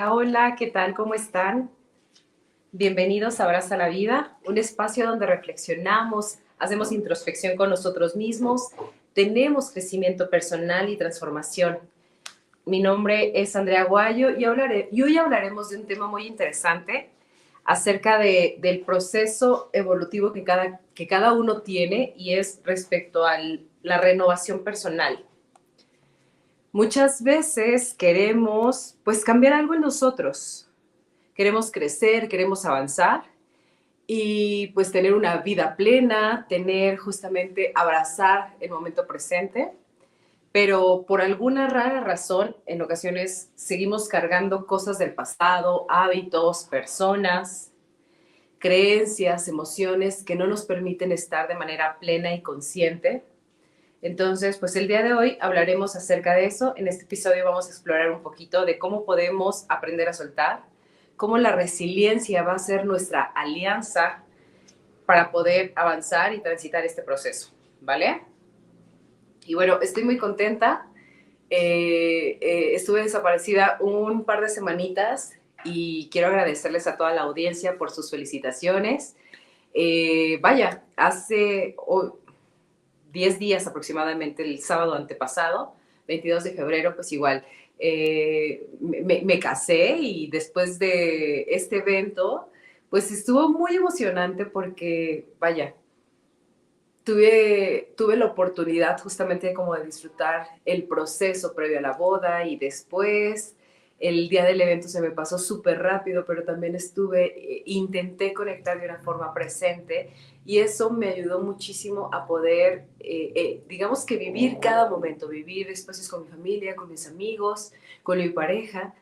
Hola, hola, ¿qué tal? ¿Cómo están? Bienvenidos a Abraza la Vida, un espacio donde reflexionamos, hacemos introspección con nosotros mismos, tenemos crecimiento personal y transformación. Mi nombre es Andrea Guayo y hoy hablaremos de un tema muy interesante acerca del proceso evolutivo que cada uno tiene y es respecto a la renovación personal. Muchas veces queremos pues cambiar algo en nosotros, queremos crecer, queremos avanzar y pues tener una vida plena, tener justamente abrazar el momento presente, pero por alguna rara razón en ocasiones seguimos cargando cosas del pasado, hábitos, personas, creencias, emociones que no nos permiten estar de manera plena y consciente. Entonces, pues el día de hoy hablaremos acerca de eso. En este episodio vamos a explorar un poquito de cómo podemos aprender a soltar, cómo la resiliencia va a ser nuestra alianza para poder avanzar y transitar este proceso, ¿vale? Y bueno, estoy muy contenta. Estuve desaparecida un par de semanitas y quiero agradecerles a toda la audiencia por sus felicitaciones. Vaya, hace 10 días aproximadamente, el sábado antepasado, 22 de febrero, pues igual, me casé y después de este evento, pues estuvo muy emocionante porque, vaya, tuve la oportunidad justamente como de disfrutar el proceso previo a la boda y después. El día del evento se me pasó súper rápido, pero también intenté conectar de una forma presente y eso me ayudó muchísimo a poder, digamos que vivir cada momento, vivir espacios con mi familia, con mis amigos, con mi pareja.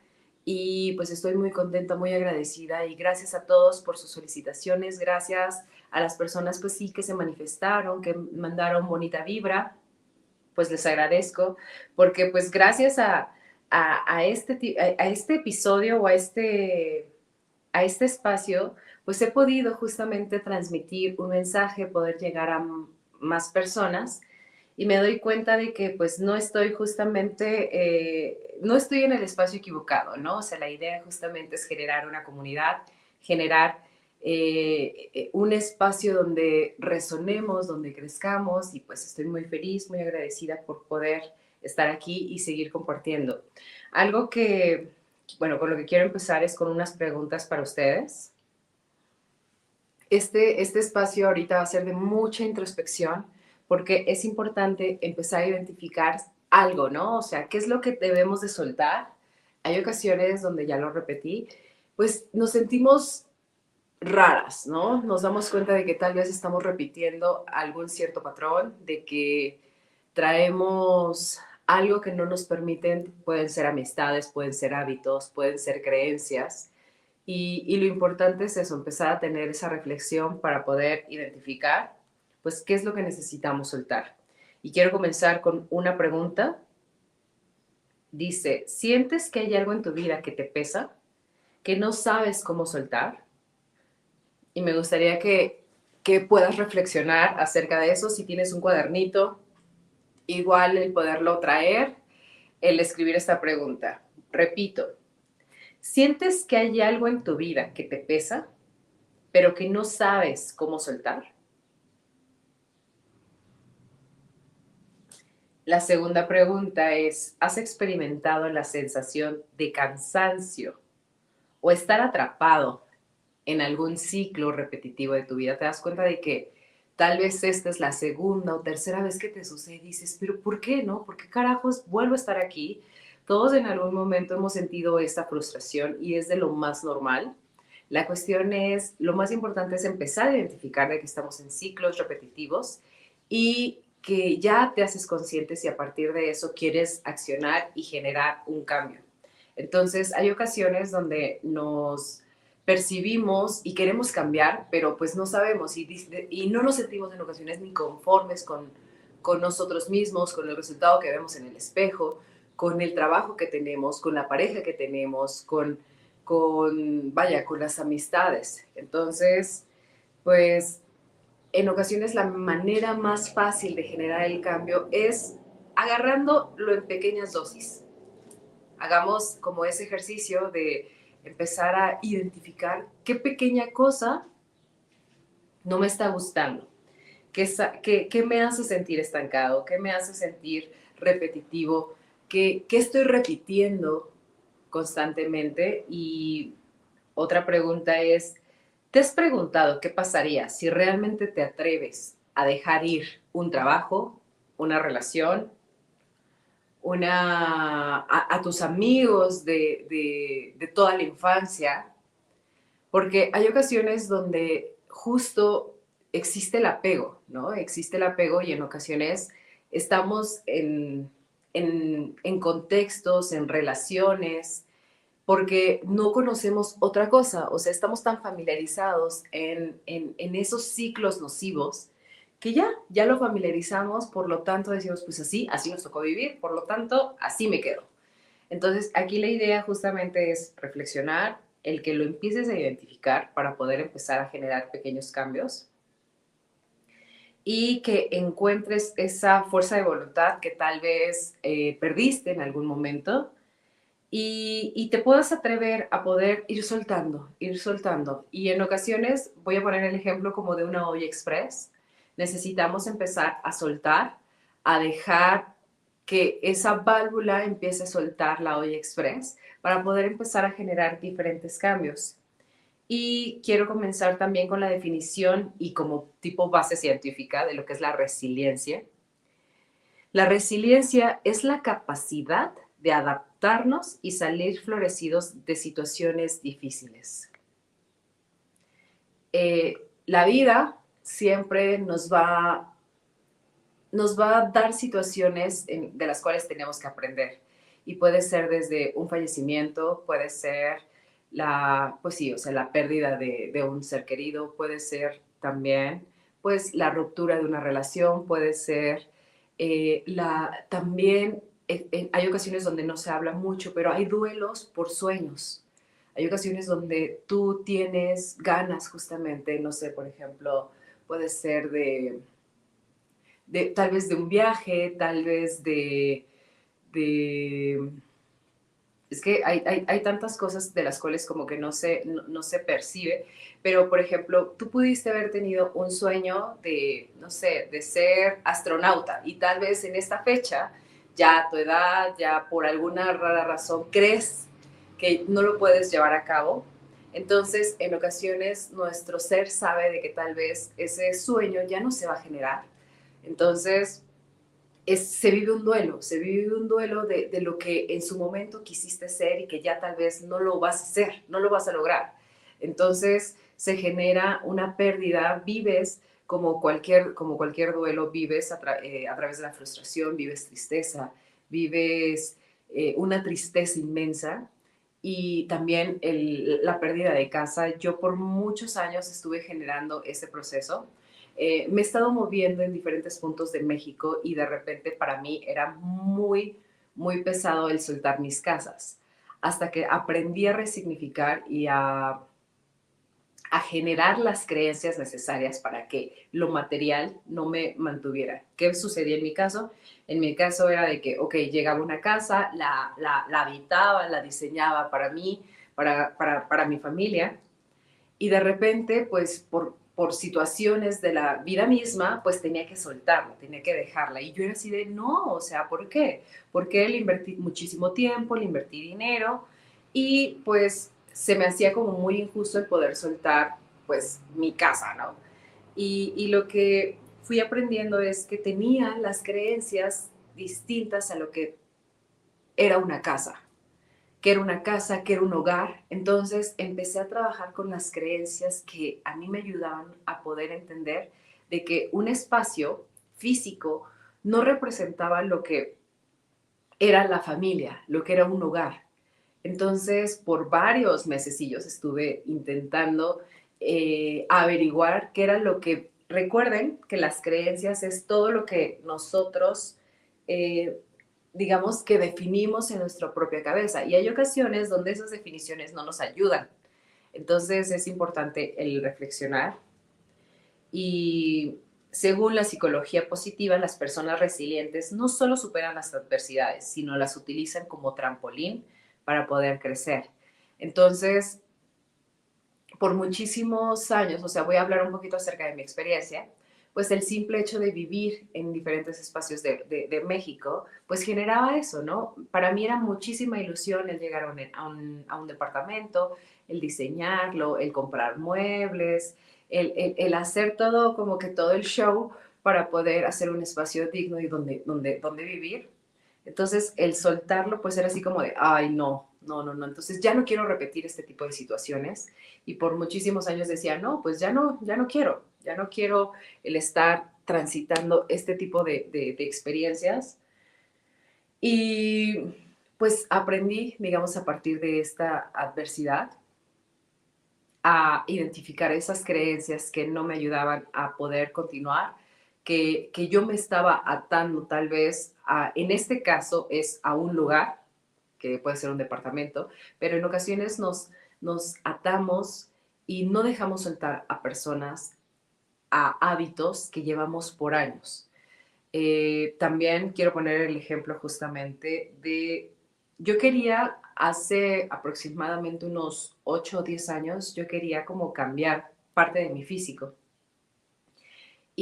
Y pues estoy muy contenta, muy agradecida y gracias a todos por sus felicitaciones, gracias a las personas pues sí que se manifestaron, que mandaron bonita vibra, pues les agradezco, porque pues gracias a este episodio o a este espacio, pues he podido justamente transmitir un mensaje, poder llegar a más personas y me doy cuenta de que pues no estoy no estoy en el espacio equivocado, ¿no? O sea, la idea justamente es generar una comunidad, generar un espacio donde resonemos, donde crezcamos y pues estoy muy feliz, muy agradecida por poder estar aquí y seguir compartiendo. Algo que, bueno, con lo que quiero empezar es con unas preguntas para ustedes. Este espacio ahorita va a ser de mucha introspección porque es importante empezar a identificar algo, ¿no? O sea, ¿qué es lo que debemos de soltar? Hay ocasiones donde ya lo repetí, pues nos sentimos raras, ¿no? Nos damos cuenta de que tal vez estamos repitiendo algún cierto patrón, de que traemos algo que no nos permiten, pueden ser amistades, pueden ser hábitos, pueden ser creencias. Y lo importante es eso, empezar a tener esa reflexión para poder identificar, pues, qué es lo que necesitamos soltar. Y quiero comenzar con una pregunta. Dice, ¿sientes que hay algo en tu vida que te pesa, que no sabes cómo soltar? Y me gustaría que puedas reflexionar acerca de eso. Si tienes un cuadernito, igual el poderlo traer, el escribir esta pregunta. Repito, ¿sientes que hay algo en tu vida que te pesa, pero que no sabes cómo soltar? La segunda pregunta es, ¿has experimentado la sensación de cansancio o estar atrapado en algún ciclo repetitivo de tu vida? ¿Te das cuenta de que tal vez esta es la segunda o tercera vez que te sucede y dices, pero ¿por qué no? ¿Por qué carajos vuelvo a estar aquí? Todos en algún momento hemos sentido esta frustración y es de lo más normal. La cuestión es, lo más importante es empezar a identificar de que estamos en ciclos repetitivos y que ya te haces consciente si a partir de eso quieres accionar y generar un cambio. Entonces, hay ocasiones donde nos percibimos y queremos cambiar, pero pues no sabemos y no nos sentimos en ocasiones ni conformes con nosotros mismos, con el resultado que vemos en el espejo, con el trabajo que tenemos, con la pareja que tenemos, vaya, con las amistades. Entonces, pues en ocasiones la manera más fácil de generar el cambio es agarrándolo en pequeñas dosis. hagamos como ese ejercicio de empezar a identificar qué pequeña cosa no me está gustando, qué me hace sentir estancado, qué me hace sentir repetitivo, qué estoy repitiendo constantemente. Y otra pregunta es, ¿te has preguntado qué pasaría si realmente te atreves a dejar ir un trabajo, una relación, a tus amigos de toda la infancia? Porque hay ocasiones donde justo existe el apego, ¿no? Existe el apego y en ocasiones estamos en contextos, en relaciones, porque no conocemos otra cosa, o sea, estamos tan familiarizados en esos ciclos nocivos que ya lo familiarizamos, por lo tanto decimos, pues así nos tocó vivir, por lo tanto, así me quedo. Entonces, aquí la idea justamente es reflexionar, el que lo empieces a identificar para poder empezar a generar pequeños cambios y que encuentres esa fuerza de voluntad que tal vez perdiste en algún momento y te puedas atrever a poder ir soltando, ir soltando. Y en ocasiones, voy a poner el ejemplo como de una olla express, necesitamos empezar a soltar, a dejar que esa válvula empiece a soltar la olla express para poder empezar a generar diferentes cambios. Y quiero comenzar también con la definición y como tipo base científica de lo que es la resiliencia. La resiliencia es la capacidad de adaptarnos y salir florecidos de situaciones difíciles. La vida siempre nos va a dar situaciones de las cuales tenemos que aprender. Y puede ser desde un fallecimiento, puede ser pues sí, o sea, la pérdida de un ser querido, puede ser también pues la ruptura de una relación, puede ser también hay ocasiones donde no se habla mucho, pero hay duelos por sueños. Hay ocasiones donde tú tienes ganas justamente, no sé, por ejemplo, puede ser tal vez de un viaje, tal vez de es que hay tantas cosas de las cuales como que no se percibe, pero por ejemplo, tú pudiste haber tenido un sueño de, no sé, de ser astronauta y tal vez en esta fecha, ya a tu edad, ya por alguna rara razón, crees que no lo puedes llevar a cabo. Entonces, en ocasiones, nuestro ser sabe de que tal vez ese sueño ya no se va a generar. Entonces, se vive un duelo de lo que en su momento quisiste ser y que ya tal vez no lo vas a hacer, no lo vas a lograr. Entonces se genera una pérdida, vives como cualquier duelo, vives a través de la frustración, vives tristeza, vives una tristeza inmensa y también la pérdida de casa. Yo por muchos años estuve generando ese proceso. Me he estado moviendo en diferentes puntos de México y de repente para mí era muy pesado el soltar mis casas, hasta que aprendí a resignificar y a generar las creencias necesarias para que lo material no me mantuviera. ¿Qué sucedía en mi caso? En mi caso era de que, ok, llegaba a una casa, la habitaba, la diseñaba para mí, para mi familia, y de repente, pues por situaciones de la vida misma, pues tenía que soltarla, tenía que dejarla. Y yo era así de, no, o sea, ¿por qué? Porque le invertí muchísimo tiempo, le invertí dinero y pues se me hacía como muy injusto el poder soltar pues mi casa, ¿no? Y lo que fui aprendiendo es que tenía las creencias distintas a lo que era una casa, que era una casa, que era un hogar. Entonces empecé a trabajar con las creencias que a mí me ayudaban a poder entender de que un espacio físico no representaba lo que era la familia, lo que era un hogar. Entonces, por varios mesecillos estuve intentando averiguar qué era lo que, recuerden que las creencias es todo lo que nosotros eh, digamos que definimos en nuestra propia cabeza y hay ocasiones donde esas definiciones no nos ayudan. Entonces es importante el reflexionar y según la psicología positiva, las personas resilientes no solo superan las adversidades, sino las utilizan como trampolín para poder crecer. Entonces, por muchísimos años, o sea, voy a hablar un poquito acerca de mi experiencia, pues el simple hecho de vivir en diferentes espacios de México, pues generaba eso, ¿no? Para mí era muchísima ilusión el llegar a un departamento, el diseñarlo, el comprar muebles, el hacer todo, como que todo el show para poder hacer un espacio digno y donde vivir. Entonces, el soltarlo, pues era así como de, ay, no, no, no, no. Entonces, ya no quiero repetir este tipo de situaciones. Y por muchísimos años decía, no, pues ya no quiero el estar transitando este tipo de experiencias. Y pues aprendí, digamos, a partir de esta adversidad, a identificar esas creencias que no me ayudaban a poder continuar, que yo me estaba atando tal vez en este caso es a un lugar, que puede ser un departamento, pero en ocasiones nos atamos y no dejamos soltar a personas, a hábitos que llevamos por años. También quiero poner el ejemplo justamente de, yo quería hace aproximadamente unos 8 o 10 años, yo quería como cambiar parte de mi físico.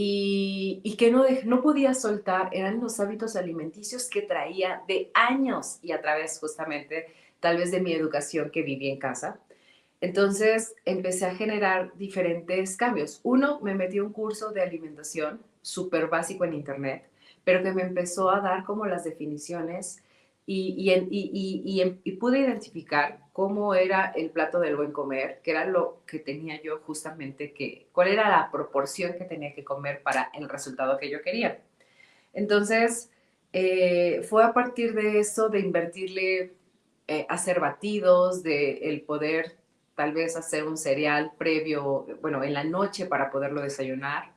Y que no podía soltar eran los hábitos alimenticios que traía de años y a través justamente tal vez de mi educación que viví en casa. Entonces empecé a generar diferentes cambios. Uno, me metí a un curso de alimentación súper básico en internet, pero que me empezó a dar como las definiciones y pude identificar cómo era el plato del buen comer, que era lo que tenía yo justamente cuál era la proporción que tenía que comer para el resultado que yo quería. Entonces, fue a partir de eso, de invertirle, hacer batidos, de el poder tal vez hacer un cereal previo, bueno, en la noche para poderlo desayunar.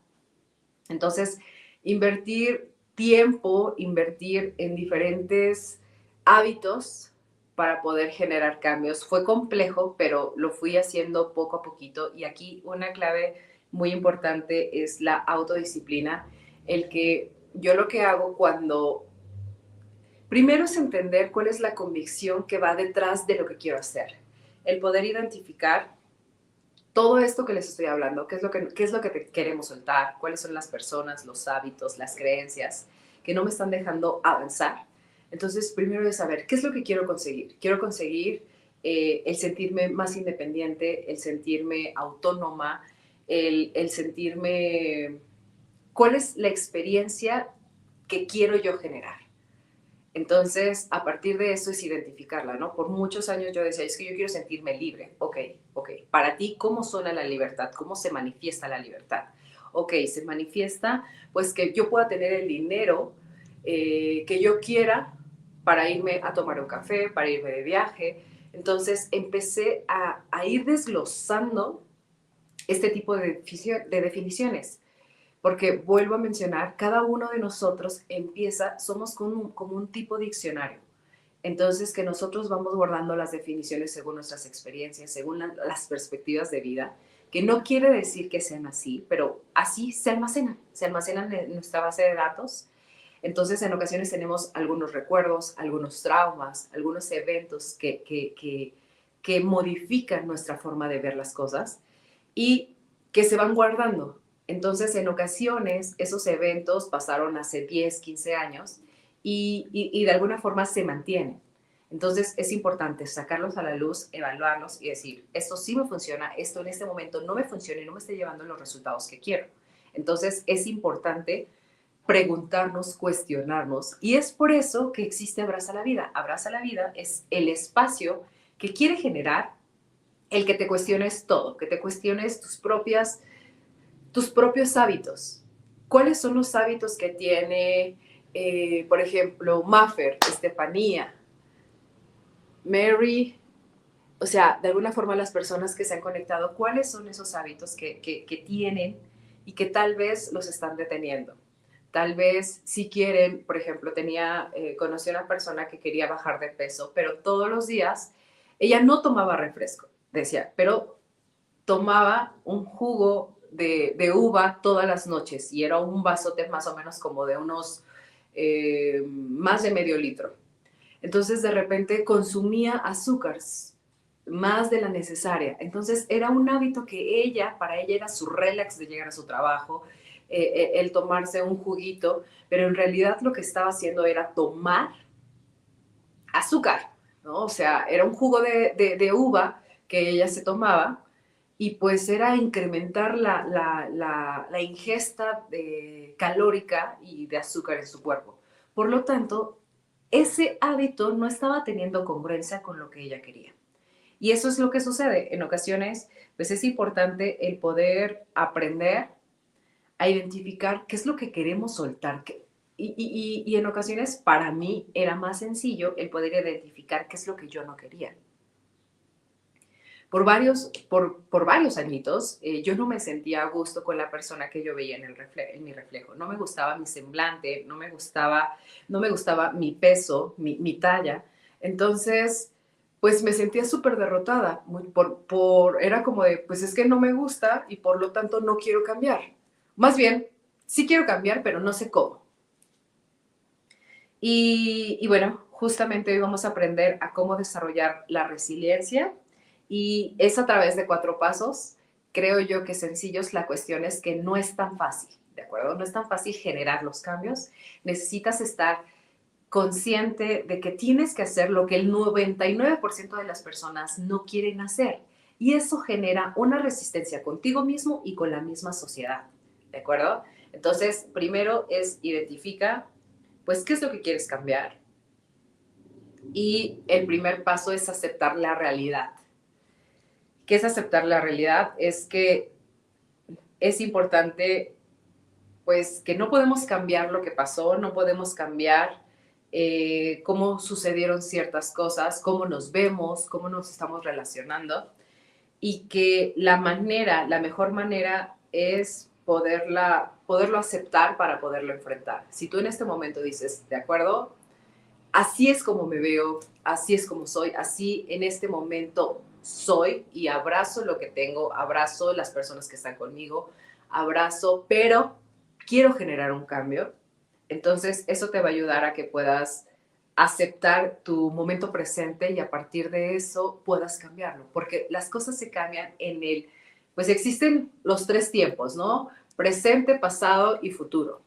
Entonces, invertir tiempo, invertir en diferentes hábitos para poder generar cambios. Fue complejo, pero lo fui haciendo poco a poquito. Y aquí una clave muy importante es la autodisciplina, el que yo lo que hago cuando primero es entender cuál es la convicción que va detrás de lo que quiero hacer. El poder identificar todo esto que les estoy hablando, qué es lo que queremos soltar, cuáles son las personas, los hábitos, las creencias que no me están dejando avanzar. Entonces, primero es saber qué es lo que quiero conseguir. Quiero conseguir el sentirme más independiente, el sentirme autónoma, el sentirme... ¿Cuál es la experiencia que quiero yo generar? Entonces, a partir de eso es identificarla, ¿no? Por muchos años yo decía, es que yo quiero sentirme libre. Ok, ok. Para ti, ¿cómo suena la libertad? ¿Cómo se manifiesta la libertad? Ok, se manifiesta pues que yo pueda tener el dinero que yo quiera para irme a tomar un café, para irme de viaje. Entonces empecé a ir desglosando este tipo de definiciones. Porque vuelvo a mencionar, cada uno de nosotros empieza, somos como un tipo diccionario. Entonces, que nosotros vamos guardando las definiciones según nuestras experiencias, según las perspectivas de vida, que no quiere decir que sean así, pero así se almacenan en nuestra base de datos. Entonces, en ocasiones tenemos algunos recuerdos, algunos traumas, algunos eventos que modifican nuestra forma de ver las cosas y que se van guardando. Entonces, en ocasiones, esos eventos pasaron hace 10, 15 años y de alguna forma se mantienen. Entonces, es importante sacarlos a la luz, evaluarlos y decir, esto sí me funciona, esto en este momento no me funciona y no me está llevando los resultados que quiero. Entonces, es importante preguntarnos, cuestionarnos. Y es por eso que existe Abraza la Vida. Abraza la Vida es el espacio que quiere generar el que te cuestiones todo, que te cuestiones tus propios hábitos. ¿Cuáles son los hábitos que tiene, por ejemplo, Maffer, Estefanía, Mary? O sea, de alguna forma las personas que se han conectado, ¿cuáles son esos hábitos que tienen y que tal vez los están deteniendo? Tal vez si quieren, por ejemplo, conocí a una persona que quería bajar de peso, pero todos los días ella no tomaba refresco, decía, pero tomaba un jugo de uva todas las noches y era un vasote más o menos como de unos más de medio litro. Entonces de repente consumía azúcares más de la necesaria. Entonces era un hábito que para ella era su relax de llegar a su trabajo, el tomarse un juguito, pero en realidad lo que estaba haciendo era tomar azúcar, ¿no? O sea, era un jugo de uva que ella se tomaba y pues era incrementar la ingesta calórica y de azúcar en su cuerpo. Por lo tanto, ese hábito no estaba teniendo congruencia con lo que ella quería. Y eso es lo que sucede. En ocasiones, pues es importante el poder aprender a identificar qué es lo que queremos soltar. Y en ocasiones, para mí, era más sencillo el poder identificar qué es lo que yo no quería. Por varios añitos, yo no me sentía a gusto con la persona que yo veía en mi reflejo. No me gustaba mi semblante, no me gustaba mi peso, mi talla. Entonces, pues me sentía súper derrotada. Era como de, pues es que no me gusta y por lo tanto no quiero cambiar. Más bien, sí quiero cambiar, pero no sé cómo. Y bueno, justamente hoy vamos a aprender a cómo desarrollar la resiliencia y es a través de 4 pasos. Creo yo que sencillos, la cuestión es que no es tan fácil, ¿de acuerdo? No es tan fácil generar los cambios. Necesitas estar consciente de que tienes que hacer lo que el 99% de las personas no quieren hacer. Y eso genera una resistencia contigo mismo y con la misma sociedad, ¿de acuerdo? Entonces, primero es identifica pues, ¿qué es lo que quieres cambiar? Y el primer paso es aceptar la realidad. ¿Qué es aceptar la realidad? Es que es importante, pues, que no podemos cambiar lo que pasó, no podemos cambiar cómo sucedieron ciertas cosas, cómo nos vemos, cómo nos estamos relacionando, y que la mejor manera es poderlo aceptar para poderlo enfrentar. Si tú en este momento dices, de acuerdo, así es como me veo, así es como soy, así en este momento soy y abrazo lo que tengo, abrazo las personas que están conmigo, abrazo, pero quiero generar un cambio. Entonces, eso te va a ayudar a que puedas aceptar tu momento presente y a partir de eso puedas cambiarlo, porque las cosas se cambian pues existen los 3 tiempos, ¿no? Presente, pasado y futuro.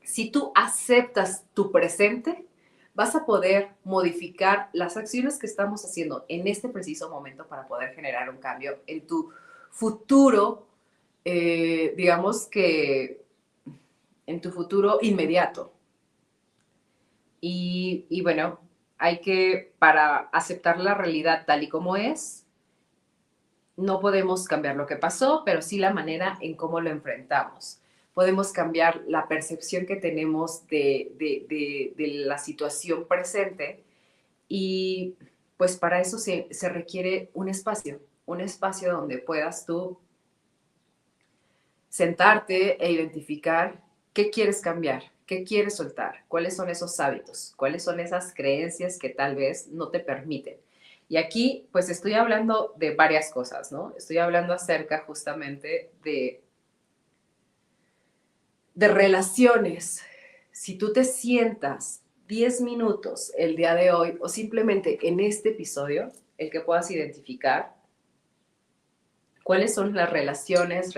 Si tú aceptas tu presente, vas a poder modificar las acciones que estamos haciendo en este preciso momento para poder generar un cambio en tu futuro, digamos que en tu futuro inmediato. Y bueno, para aceptar la realidad tal y como es, no podemos cambiar lo que pasó, pero sí la manera en cómo lo enfrentamos. Podemos cambiar la percepción que tenemos de la situación presente y pues para eso se requiere un espacio donde puedas tú sentarte e identificar qué quieres cambiar, qué quieres soltar, cuáles son esos hábitos, cuáles son esas creencias que tal vez no te permiten. Y aquí, pues estoy hablando de varias cosas, ¿no? Estoy hablando acerca justamente de relaciones. Si tú te sientas 10 minutos el día de hoy o simplemente en este episodio, el que puedas identificar cuáles son las relaciones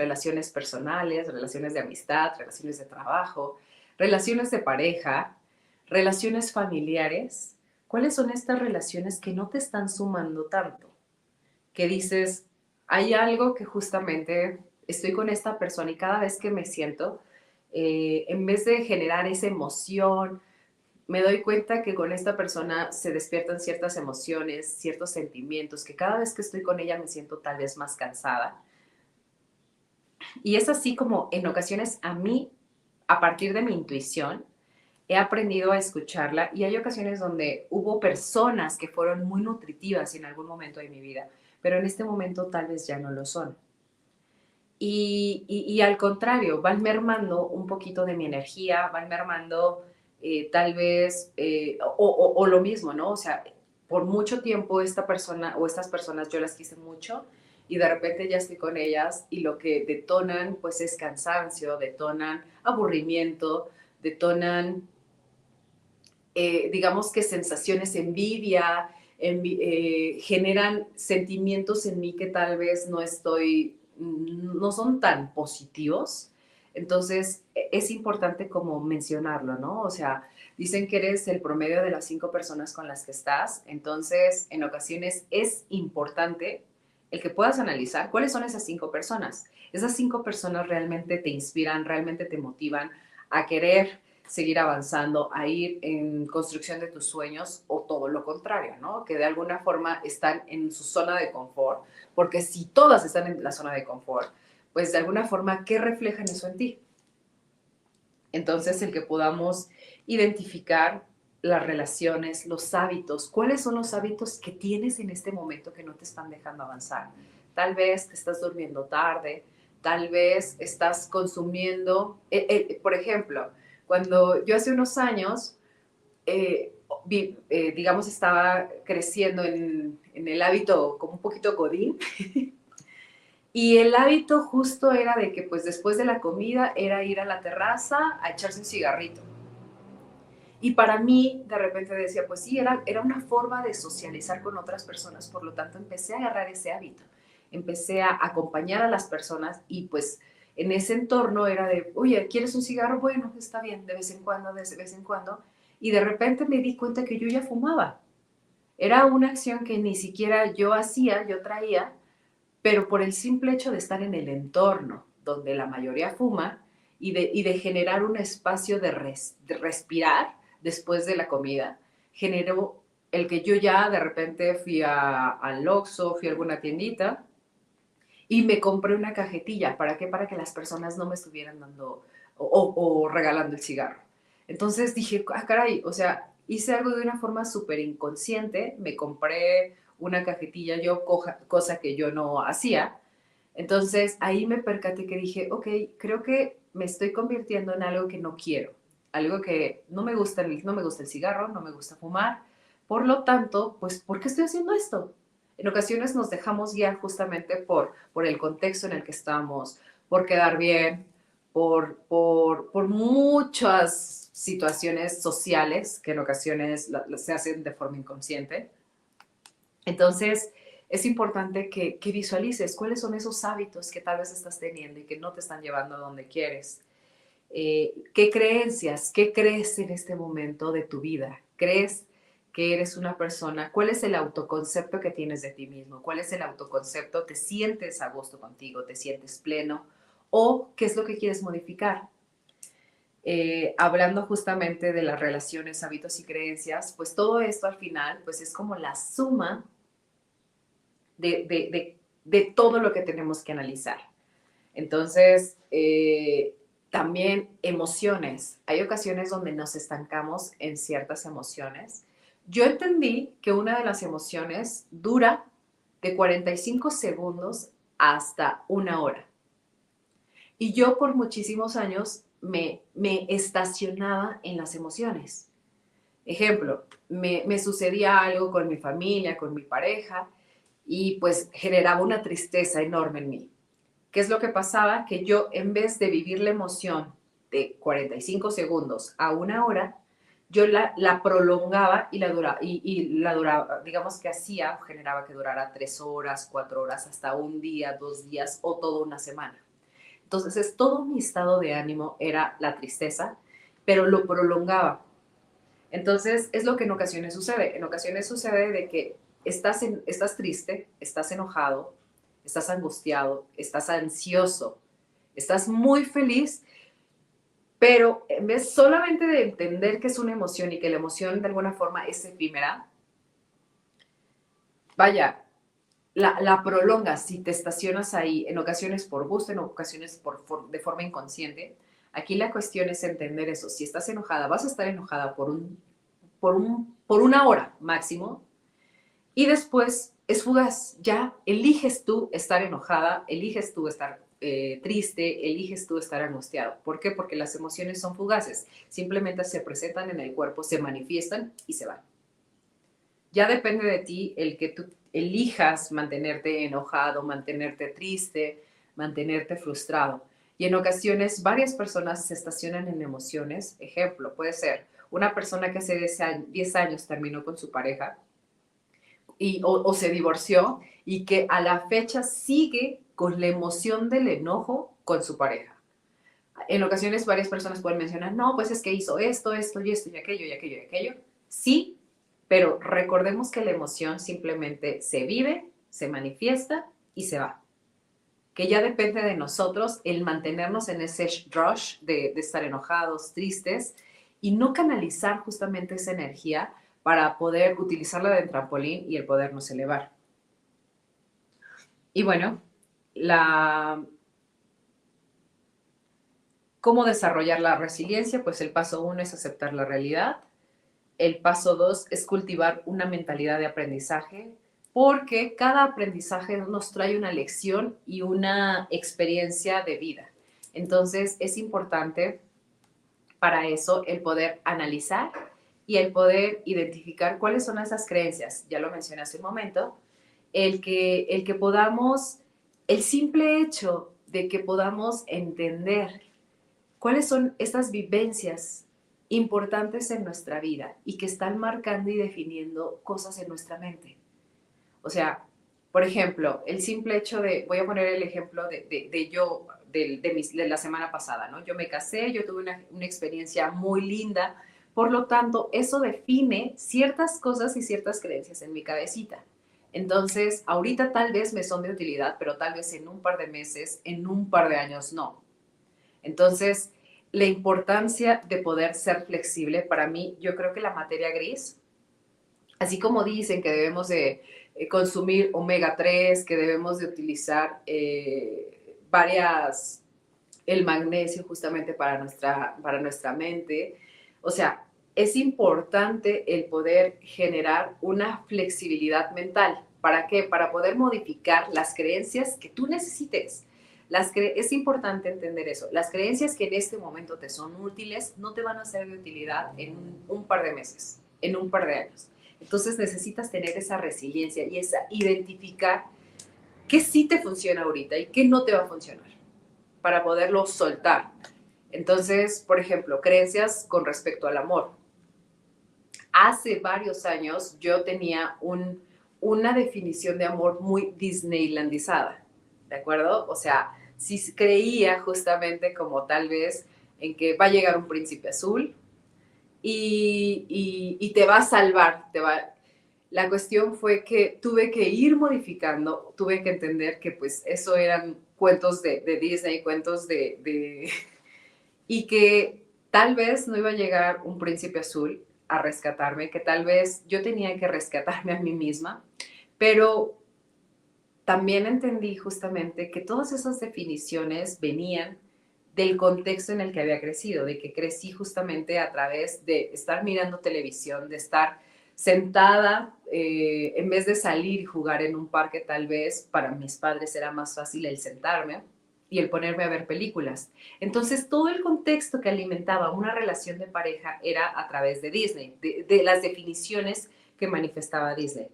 personales, relaciones de amistad, relaciones de trabajo, relaciones de pareja, relaciones familiares. ¿Cuáles son estas relaciones que no te están sumando tanto? Que dices, hay algo que justamente estoy con esta persona y cada vez que me siento, en vez de generar esa emoción, me doy cuenta que con esta persona se despiertan ciertas emociones, ciertos sentimientos, que cada vez que estoy con ella me siento tal vez más cansada. Y es así como en ocasiones a mí, a partir de mi intuición, he aprendido a escucharla y hay ocasiones donde hubo personas que fueron muy nutritivas en algún momento de mi vida, pero en este momento tal vez ya no lo son. Y al contrario, van mermando un poquito de mi energía, van mermando tal vez, o lo mismo, ¿no? O sea, por mucho tiempo esta persona o estas personas yo las quise mucho y de repente ya estoy con ellas y lo que detonan pues es cansancio, detonan aburrimiento, detonan digamos que sensaciones, envidia, generan sentimientos en mí que tal vez no son tan positivos. Entonces, es importante como mencionarlo, ¿no? O sea, dicen que eres el promedio de las 5 personas con las que estás, entonces en ocasiones es importante el que puedas analizar cuáles son esas 5 personas. Esas 5 personas realmente te inspiran, realmente te motivan a querer seguir avanzando, a ir en construcción de tus sueños o todo lo contrario, ¿no? Que de alguna forma están en su zona de confort, porque si todas están en la zona de confort, pues de alguna forma, ¿qué reflejan eso en ti? Entonces, el que podamos identificar las relaciones, los hábitos, cuáles son los hábitos que tienes en este momento que no te están dejando avanzar. Tal vez te estás durmiendo tarde, tal vez estás consumiendo, por ejemplo, cuando yo hace unos años, digamos, estaba creciendo en el hábito como un poquito godín, y el hábito justo era de que pues después de la comida era ir a la terraza a echarse un cigarrito. Y para mí, de repente decía, pues sí, era una forma de socializar con otras personas, por lo tanto empecé a agarrar ese hábito. Empecé a acompañar a las personas y pues en ese entorno era de, oye, ¿quieres un cigarro? Bueno, está bien, de vez en cuando, de vez en cuando. Y de repente me di cuenta que yo ya fumaba. Era una acción que ni siquiera yo hacía, yo traía, pero por el simple hecho de estar en el entorno donde la mayoría fuma y de generar un espacio de respirar después de la comida, generó el que yo ya de repente fui al Oxxo, fui a alguna tiendita y me compré una cajetilla. ¿Para qué? Para que las personas no me estuvieran dando o regalando el cigarro. Entonces dije, ah, caray, o sea, hice algo de una forma súper inconsciente, me compré una cajetilla yo, cosa que yo no hacía. Entonces ahí me percaté que dije, ok, creo que me estoy convirtiendo en algo que no quiero, algo que no me gusta el cigarro, no me gusta fumar. Por lo tanto, pues, ¿por qué estoy haciendo esto? En ocasiones nos dejamos guiar justamente por el contexto en el que estamos, por quedar bien, por muchas situaciones sociales que en ocasiones se hacen de forma inconsciente. Entonces, es importante que visualices cuáles son esos hábitos que tal vez estás teniendo y que no te están llevando a donde quieres. ¿Qué creencias, qué crees en este momento de tu vida? ¿Crees que eres una persona? ¿Cuál es el autoconcepto que tienes de ti mismo? ¿Cuál es el autoconcepto? ¿Te sientes a gusto contigo? ¿Te sientes pleno? ¿O qué es lo que quieres modificar? Hablando justamente de las relaciones, hábitos y creencias, pues todo esto al final pues es como la suma de todo lo que tenemos que analizar. Entonces, también emociones. Hay ocasiones donde nos estancamos en ciertas emociones. Yo entendí que una de las emociones dura de 45 segundos hasta una hora. Y yo por muchísimos años me estacionaba en las emociones. Ejemplo, me sucedía algo con mi familia, con mi pareja, y pues generaba una tristeza enorme en mí. ¿Qué es lo que pasaba? Que yo, en vez de vivir la emoción de 45 segundos a una hora, yo la prolongaba y la duraba, digamos que hacía, generaba que durara 3 horas, 4 horas, hasta un día, 2 días o toda una semana. Entonces, todo mi estado de ánimo era la tristeza, pero lo prolongaba. Entonces, es lo que en ocasiones sucede. En ocasiones sucede de que estás triste, estás enojado, estás angustiado, estás ansioso, estás muy feliz, pero en vez solamente de entender que es una emoción y que la emoción de alguna forma es efímera, vaya, la prolongas si te estacionas ahí, en ocasiones por gusto, en ocasiones de forma inconsciente. Aquí la cuestión es entender eso. Si estás enojada, vas a estar enojada por una hora máximo, y después es fugaz. Ya eliges tú estar enojada, eliges tú estar triste, eliges tú estar angustiado. ¿Por qué? Porque las emociones son fugaces. Simplemente se presentan en el cuerpo, se manifiestan y se van. Ya depende de ti elijas mantenerte enojado, mantenerte triste, mantenerte frustrado. Y en ocasiones varias personas se estacionan en emociones. Ejemplo, puede ser una persona que hace 10 años terminó con su pareja o se divorció y que a la fecha sigue con la emoción del enojo con su pareja. En ocasiones varias personas pueden mencionar, no, pues es que hizo esto, esto y esto y aquello y aquello y aquello. Sí, pero recordemos que la emoción simplemente se vive, se manifiesta y se va. Que ya depende de nosotros el mantenernos en ese rush de estar enojados, tristes y no canalizar justamente esa energía para poder utilizarla de trampolín y el podernos elevar. Y bueno, ¿cómo desarrollar la resiliencia? Pues el paso 1 es aceptar la realidad. El paso 2 es cultivar una mentalidad de aprendizaje, porque cada aprendizaje nos trae una lección y una experiencia de vida. Entonces es importante para eso el poder analizar y el poder identificar cuáles son esas creencias. Ya lo mencioné hace un momento, el que podamos, el simple hecho de que podamos entender cuáles son estas vivencias importantes en nuestra vida y que están marcando y definiendo cosas en nuestra mente. O sea, por ejemplo, el simple hecho de, voy a poner el ejemplo de la semana pasada, ¿no? Yo me casé, yo tuve una experiencia muy linda, por lo tanto, eso define ciertas cosas y ciertas creencias en mi cabecita. Entonces, ahorita tal vez me son de utilidad, pero tal vez en un par de meses, en un par de años no. Entonces, la importancia de poder ser flexible, para mí, yo creo que la materia gris, así como dicen que debemos de consumir omega 3, que debemos de utilizar el magnesio justamente para nuestra mente, o sea, es importante el poder generar una flexibilidad mental. ¿Para qué? Para poder modificar las creencias que tú necesites. Es importante entender eso. Las creencias que en este momento te son útiles no te van a ser de utilidad en un par de meses, en un par de años. Entonces necesitas tener esa resiliencia y esa identificar qué sí te funciona ahorita y qué no te va a funcionar para poderlo soltar. Entonces, por ejemplo, creencias con respecto al amor. Hace varios años yo tenía una definición de amor muy disneylandizada, ¿de acuerdo? O sea, sí creía justamente como tal vez en que va a llegar un príncipe azul y te va a salvar, La cuestión fue que tuve que ir modificando, tuve que entender que pues eso eran cuentos de Disney, cuentos y que tal vez no iba a llegar un príncipe azul a rescatarme, que tal vez yo tenía que rescatarme a mí misma, pero también entendí justamente que todas esas definiciones venían del contexto en el que había crecido, de que crecí justamente a través de estar mirando televisión, de estar sentada, en vez de salir y jugar en un parque, tal vez para mis padres era más fácil el sentarme y el ponerme a ver películas. Entonces, todo el contexto que alimentaba una relación de pareja era a través de Disney, de las definiciones que manifestaba Disney.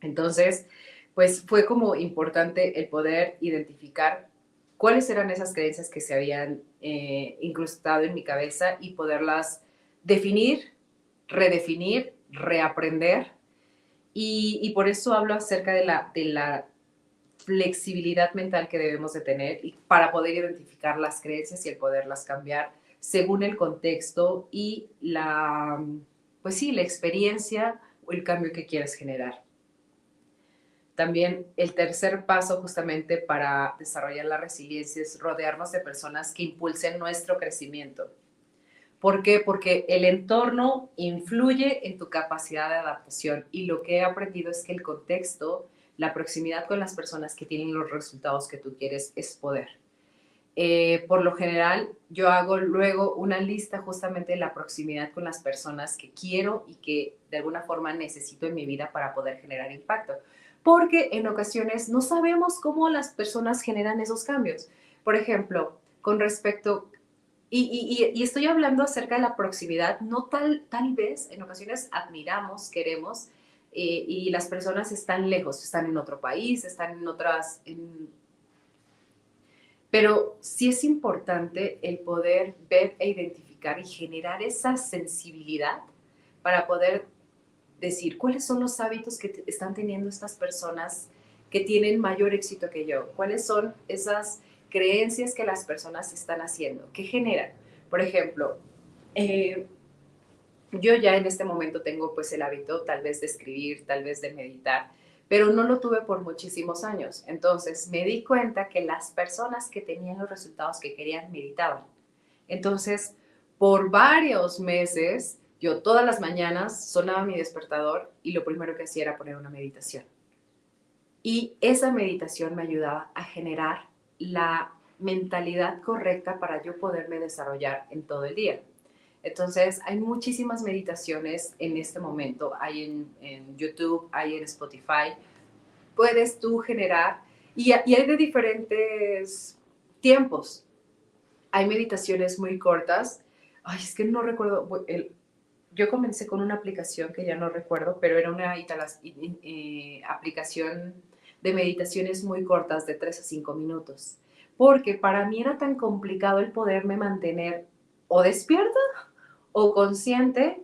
Entonces, pues fue como importante el poder identificar cuáles eran esas creencias que se habían incrustado en mi cabeza y poderlas definir, redefinir, reaprender. Y por eso hablo acerca de la flexibilidad mental que debemos de tener y para poder identificar las creencias y el poderlas cambiar según el contexto y pues sí, la experiencia o el cambio que quieras generar. También el tercer paso justamente para desarrollar la resiliencia es rodearnos de personas que impulsen nuestro crecimiento. ¿Por qué? Porque el entorno influye en tu capacidad de adaptación y lo que he aprendido es que el contexto, la proximidad con las personas que tienen los resultados que tú quieres es poder. Por lo general, yo hago luego una lista justamente de la proximidad con las personas que quiero y que de alguna forma necesito en mi vida para poder generar impacto. Porque en ocasiones no sabemos cómo las personas generan esos cambios. Por ejemplo, con respecto, y estoy hablando acerca de la proximidad, no tal vez en ocasiones admiramos, queremos y las personas están lejos, están en otro país, están en otras... Pero sí es importante el poder ver e identificar y generar esa sensibilidad para poder decir cuáles son los hábitos que están teniendo estas personas que tienen mayor éxito que yo, cuáles son esas creencias que las personas están haciendo, qué generan. Por ejemplo, yo ya en este momento tengo pues el hábito tal vez de escribir, tal vez de meditar, pero no lo tuve por muchísimos años. Entonces me di cuenta que las personas que tenían los resultados que querían meditaban. Entonces, por varios meses, yo todas las mañanas sonaba mi despertador y lo primero que hacía era poner una meditación. Y esa meditación me ayudaba a generar la mentalidad correcta para yo poderme desarrollar en todo el día. Entonces, hay muchísimas meditaciones en este momento. Hay en YouTube, hay en Spotify. Puedes tú generar, y hay de diferentes tiempos. Hay meditaciones muy cortas. Ay, es que no recuerdo. Yo comencé con una aplicación que ya no recuerdo, pero era una aplicación de meditaciones muy cortas de 3 a 5 minutos. Porque para mí era tan complicado el poderme mantener o despierta o consciente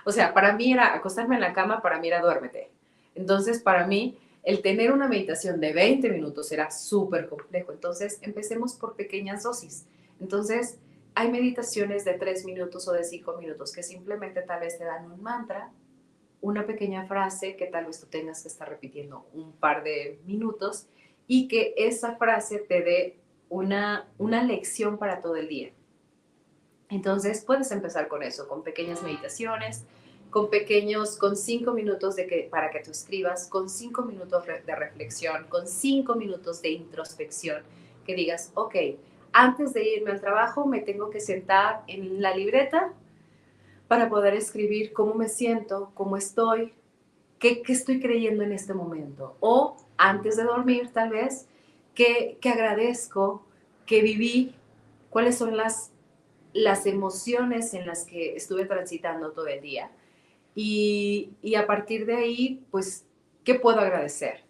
o sea, para mí era acostarme en la cama, para mí era duérmete. Entonces, para mí, el tener una meditación de 20 minutos era súper complejo. Entonces, empecemos por pequeñas dosis. Entonces, hay meditaciones de 3 minutos o de 5 minutos que simplemente tal vez te dan un mantra, una pequeña frase que tal vez tú tengas que estar repitiendo un par de minutos y que esa frase te dé una lección para todo el día. Entonces puedes empezar con eso, con pequeñas meditaciones, con 5 minutos para que tú escribas, con 5 minutos de reflexión, con 5 minutos de introspección, que digas, ok, antes de irme al trabajo me tengo que sentar en la libreta para poder escribir cómo me siento, cómo estoy, qué estoy creyendo en este momento. O antes de dormir, tal vez, qué agradezco, qué viví, cuáles son las emociones en las que estuve transitando todo el día. Y a partir de ahí, pues, ¿qué puedo agradecer?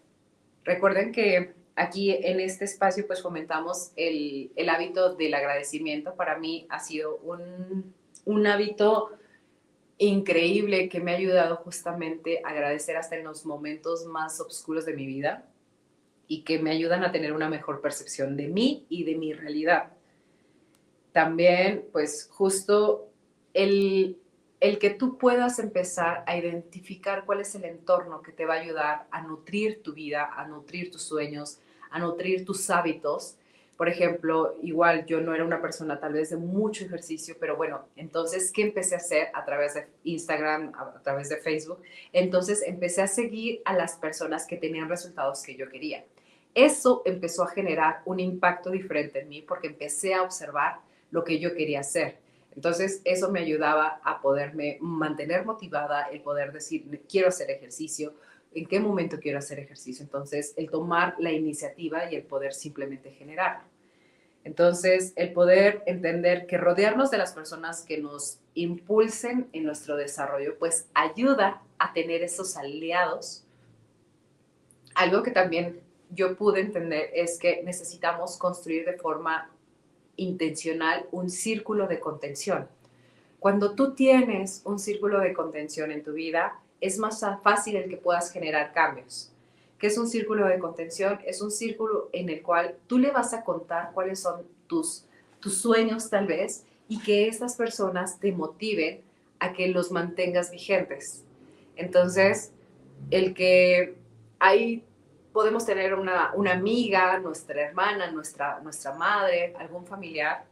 Recuerden que aquí en este espacio, pues, fomentamos el hábito del agradecimiento. Para mí ha sido un hábito increíble que me ha ayudado justamente a agradecer hasta en los momentos más oscuros de mi vida y que me ayudan a tener una mejor percepción de mí y de mi realidad. También, pues justo el que tú puedas empezar a identificar cuál es el entorno que te va a ayudar a nutrir tu vida, a nutrir tus sueños, a nutrir tus hábitos. Por ejemplo, igual yo no era una persona tal vez de mucho ejercicio, pero bueno, entonces, ¿qué empecé a hacer a través de Instagram, a través de Facebook? Entonces empecé a seguir a las personas que tenían resultados que yo quería. Eso empezó a generar un impacto diferente en mí porque empecé a observar lo que yo quería hacer. Entonces, eso me ayudaba a poderme mantener motivada, el poder decir, quiero hacer ejercicio, en qué momento quiero hacer ejercicio. Entonces, el tomar la iniciativa y el poder simplemente generarlo. Entonces, el poder entender que rodearnos de las personas que nos impulsen en nuestro desarrollo, pues ayuda a tener esos aliados. Algo que también yo pude entender es que necesitamos construir de forma intencional un círculo de contención. Cuando tú tienes un círculo de contención en tu vida, es más fácil el que puedas generar cambios. ¿Qué es un círculo de contención? Es un círculo en el cual tú le vas a contar cuáles son tus sueños tal vez y que estas personas te motiven a que los mantengas vigentes. Entonces, el que hay podemos tener una amiga, nuestra hermana, nuestra madre, algún familiar,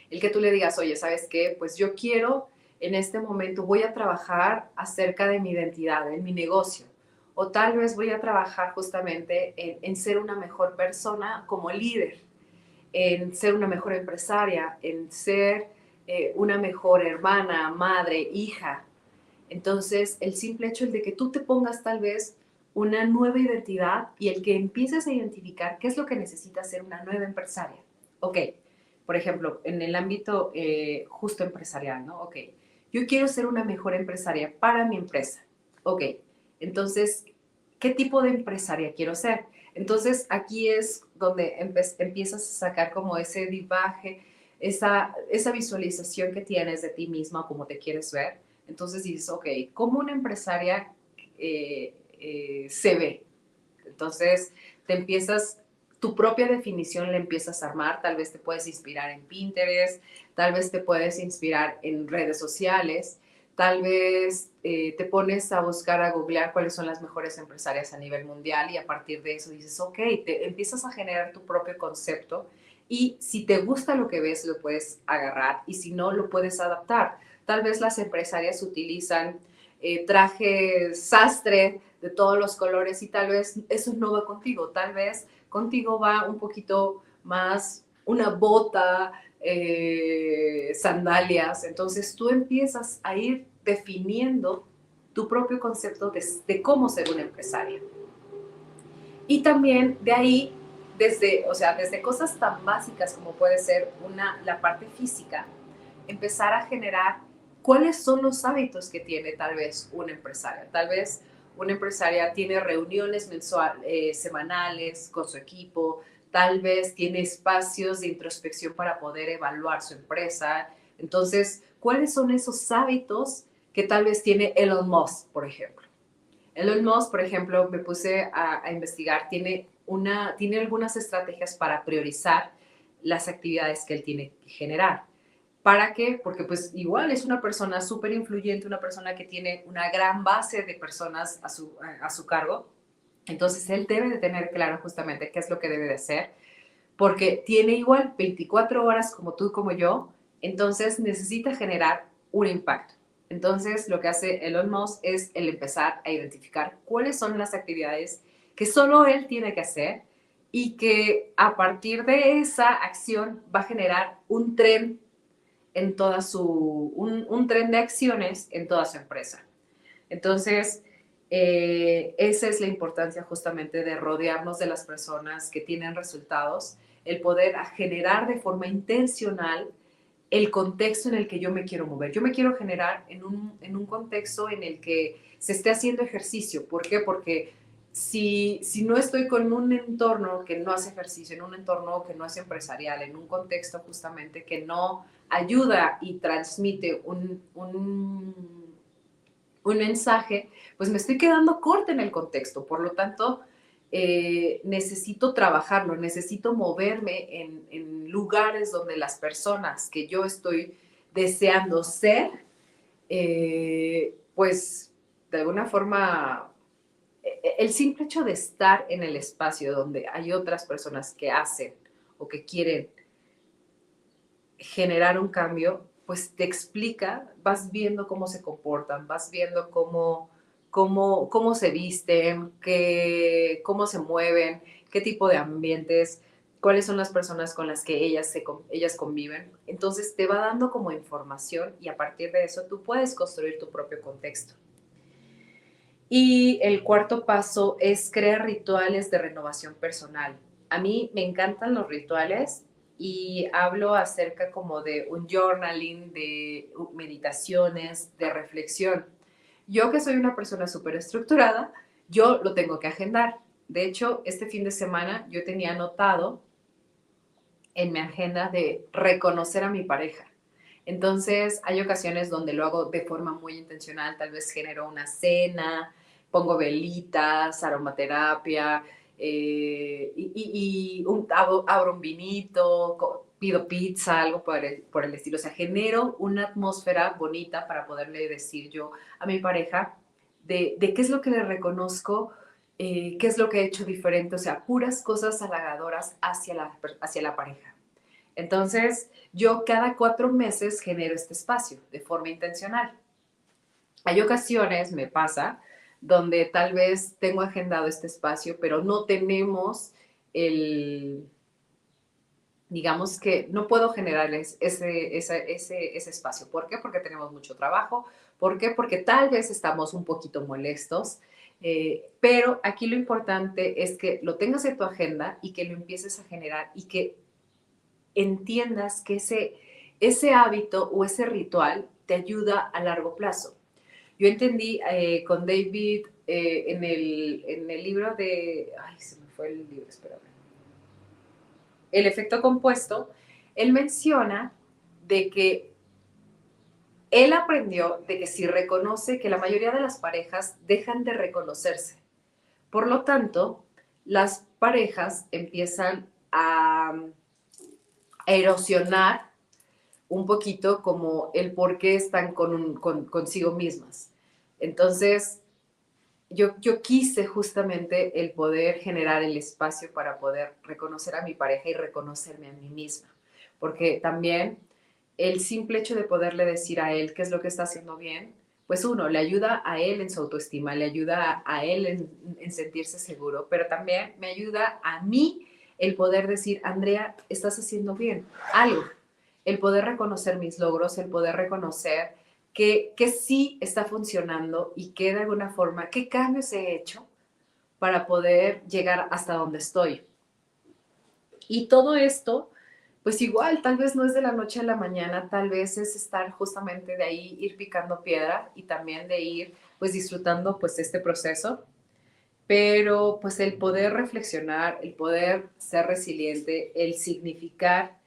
el que tú le digas, oye, ¿sabes qué? Pues yo quiero, en este momento voy a trabajar acerca de mi identidad, en mi negocio, o tal vez voy a trabajar justamente en ser una mejor persona como líder, en ser una mejor empresaria, en ser una mejor hermana, madre, hija. Entonces, el simple hecho de que tú te pongas tal vez una nueva identidad y el que empieces a identificar qué es lo que necesita ser una nueva empresaria. Ok, por ejemplo, en el ámbito justo empresarial, ¿no? Ok, yo quiero ser una mejor empresaria para mi empresa. Ok, entonces, ¿qué tipo de empresaria quiero ser? Entonces, aquí es donde empiezas a sacar como ese divaje, esa visualización que tienes de ti misma, como te quieres ver. Entonces dices, ok, ¿cómo una empresaria se ve? Entonces, te empiezas, tu propia definición la empiezas a armar, tal vez te puedes inspirar en Pinterest, tal vez te puedes inspirar en redes sociales, tal vez te pones a buscar, a googlear cuáles son las mejores empresarias a nivel mundial y a partir de eso dices, ok, te empiezas a generar tu propio concepto y si te gusta lo que ves, lo puedes agarrar y si no, lo puedes adaptar. Tal vez las empresarias utilizan trajes sastre de todos los colores y tal vez eso no va contigo, tal vez contigo va un poquito más una bota, sandalias, entonces tú empiezas a ir definiendo tu propio concepto de cómo ser una empresaria. Y también de ahí, desde cosas tan básicas como puede ser la parte física, empezar a generar cuáles son los hábitos que tiene tal vez una empresaria. Tal vez una empresaria tiene reuniones semanales con su equipo, tal vez tiene espacios de introspección para poder evaluar su empresa. Entonces, ¿cuáles son esos hábitos que tal vez tiene Elon Musk, por ejemplo? Elon Musk, por ejemplo, me puse a investigar, tiene algunas estrategias para priorizar las actividades que él tiene que generar. ¿Para qué? Porque pues igual es una persona súper influyente, una persona que tiene una gran base de personas a su cargo. Entonces él debe de tener claro justamente qué es lo que debe de hacer, porque tiene igual 24 horas como tú, como yo, entonces necesita generar un impacto. Entonces lo que hace Elon Musk es el empezar a identificar cuáles son las actividades que solo él tiene que hacer y que a partir de esa acción va a generar un tren en un tren de acciones en toda su empresa. Entonces, esa es la importancia justamente de rodearnos de las personas que tienen resultados, el poder generar de forma intencional el contexto en el que yo me quiero mover. Yo me quiero generar en un contexto en el que se esté haciendo ejercicio. ¿Por qué? Porque si no estoy con un entorno que no hace ejercicio, en un entorno que no es empresarial, en un contexto justamente que no ayuda y transmite un mensaje, pues me estoy quedando corta en el contexto. Por lo tanto, necesito trabajarlo, necesito moverme en lugares donde las personas que yo estoy deseando ser, pues de alguna forma, el simple hecho de estar en el espacio donde hay otras personas que hacen o que quieren generar un cambio, pues te explica, vas viendo cómo se comportan, vas viendo cómo se visten, cómo se mueven, qué tipo de ambientes, cuáles son las personas con las que ellas conviven. Entonces te va dando como información y a partir de eso tú puedes construir tu propio contexto. Y el cuarto paso es crear rituales de renovación personal. A mí me encantan los rituales y hablo acerca como de un journaling, de meditaciones, de reflexión. Yo que soy una persona súper estructurada, yo lo tengo que agendar. De hecho, este fin de semana yo tenía anotado en mi agenda de reconocer a mi pareja. Entonces, hay ocasiones donde lo hago de forma muy intencional, tal vez genero una cena, pongo velitas, aromaterapia, abro un vinito, pido pizza, algo por el estilo. O sea, genero una atmósfera bonita para poderle decir yo a mi pareja de qué es lo que le reconozco, qué es lo que he hecho diferente, o sea, puras cosas halagadoras hacia la pareja. Entonces, yo cada 4 meses genero este espacio de forma intencional. Hay ocasiones, me pasa, donde tal vez tengo agendado este espacio, pero no tenemos digamos que no puedo generarles ese espacio. ¿Por qué? Porque tenemos mucho trabajo. ¿Por qué? Porque tal vez estamos un poquito molestos. Pero aquí lo importante es que lo tengas en tu agenda y que lo empieces a generar y que entiendas que ese hábito o ese ritual te ayuda a largo plazo. Yo entendí con David en el libro de, ay, se me fue el libro, espérame, el efecto compuesto, él menciona de que él aprendió de que si reconoce que la mayoría de las parejas dejan de reconocerse. Por lo tanto, las parejas empiezan a erosionar un poquito como el por qué están consigo mismas. Entonces, yo quise justamente el poder generar el espacio para poder reconocer a mi pareja y reconocerme a mí misma. Porque también el simple hecho de poderle decir a él qué es lo que está haciendo bien, pues uno, le ayuda a él en su autoestima, le ayuda a él en sentirse seguro, pero también me ayuda a mí el poder decir, Andrea, estás haciendo bien algo. El poder reconocer mis logros, el poder reconocer que sí está funcionando y que de alguna forma, qué cambios he hecho para poder llegar hasta donde estoy. Y todo esto, pues igual, tal vez no es de la noche a la mañana, tal vez es estar justamente de ahí, ir picando piedra y también de ir pues disfrutando pues este proceso. Pero pues el poder reflexionar, el poder ser resiliente, el significar,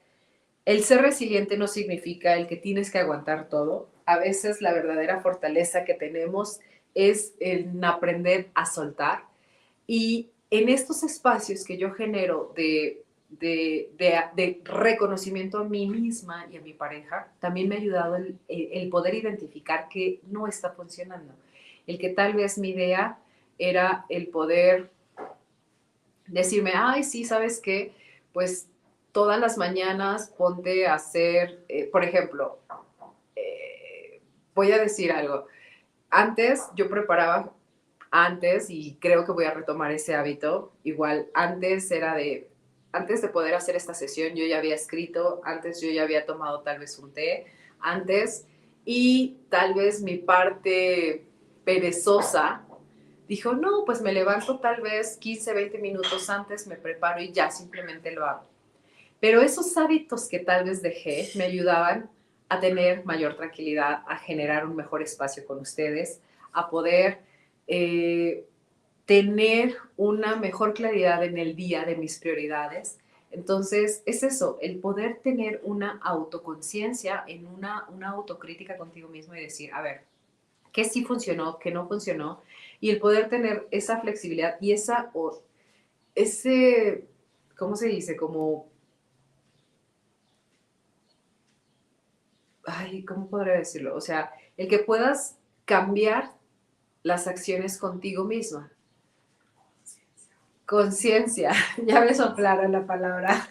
el ser resiliente no significa el que tienes que aguantar todo. A veces la verdadera fortaleza que tenemos es en aprender a soltar. Y en estos espacios que yo genero de reconocimiento a mí misma y a mi pareja, también me ha ayudado el poder identificar que no está funcionando. El que tal vez mi idea era el poder decirme, ay, sí, ¿sabes qué? Pues todas las mañanas ponte a hacer, por ejemplo, voy a decir algo. Antes yo preparaba, antes, y creo que voy a retomar ese hábito, igual antes era de, antes de poder hacer esta sesión yo ya había escrito, antes yo ya había tomado tal vez un té, antes, y tal vez mi parte perezosa dijo, no, pues me levanto tal vez 15, 20 minutos antes, me preparo y ya simplemente lo hago. Pero esos hábitos que tal vez dejé me ayudaban a tener mayor tranquilidad, a generar un mejor espacio con ustedes, a poder eh, tener una mejor claridad en el día de mis prioridades. Entonces, es eso, el poder tener una autoconciencia, en una autocrítica contigo mismo y decir, a ver, ¿qué sí funcionó, qué no funcionó? Y el poder tener esa flexibilidad y ese, ¿cómo se dice? Como ay, ¿cómo podría decirlo? O sea, el que puedas cambiar las acciones contigo misma. Conciencia, ya me soplaron la palabra,